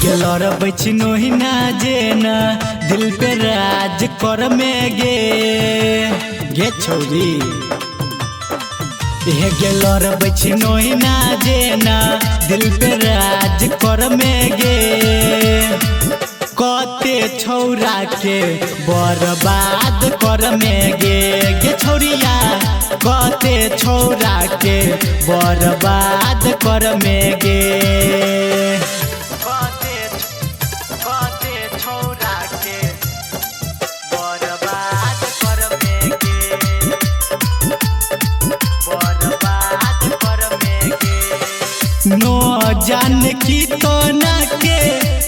Geller बचनो ही ना जेना दिल पे राज कर में गे छौरी गेलर बचनो ही ना जेना दिल पे राज कर में गे कते छौरा के बर्बाद कर में गे छौरिया कते छौरा के बर्बाद कर में गे नो जान की तो ना के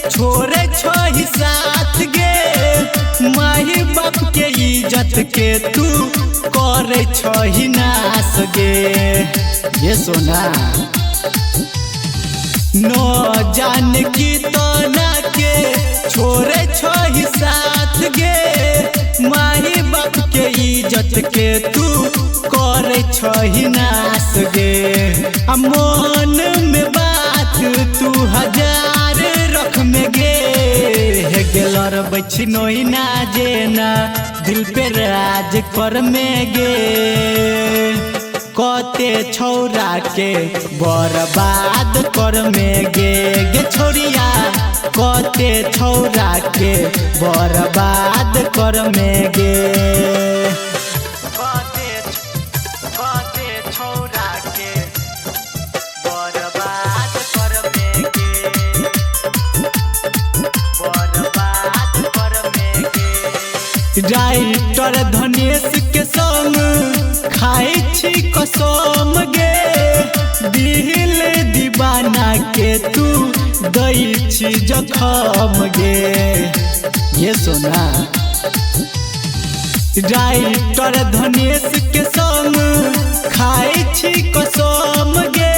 छोरे छोही साथ गे माही बाप के इज्जत के तू करे छोही नास गे ये सोना नो जान की तो ना के छोरे छोही साथ गे माही बाप के इज्जत के तू करे छोही नास गे मन में बात तू हजार रख में गे गेलर बचनो ही ना जेना दिल पे राज कर में गे कते छौरा के बर्बाद कर में गे छोरिया कते छौरा के बर्बाद कर में गे राइटर धनेश के संग खाई छी कसम गे दिल दीवाना के तू दई छी जखम गे ये सोना राइटर धनेश के संग खाई छी कसम गे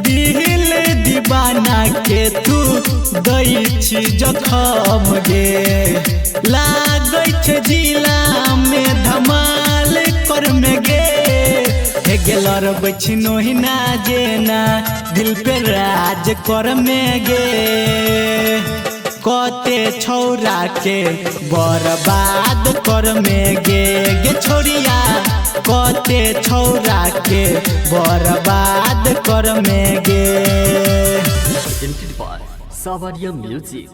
दिल दीवाना के तू दई छी जखम गे लागै छे जिला में धमाल कर में गे गेलर बचनो ही ना जेना दिल पे राज कर में गे कते छौरा के बर्बाद कर में गे छोरिया कते छौरा के बर्बाद कर में गे Sabaria Music।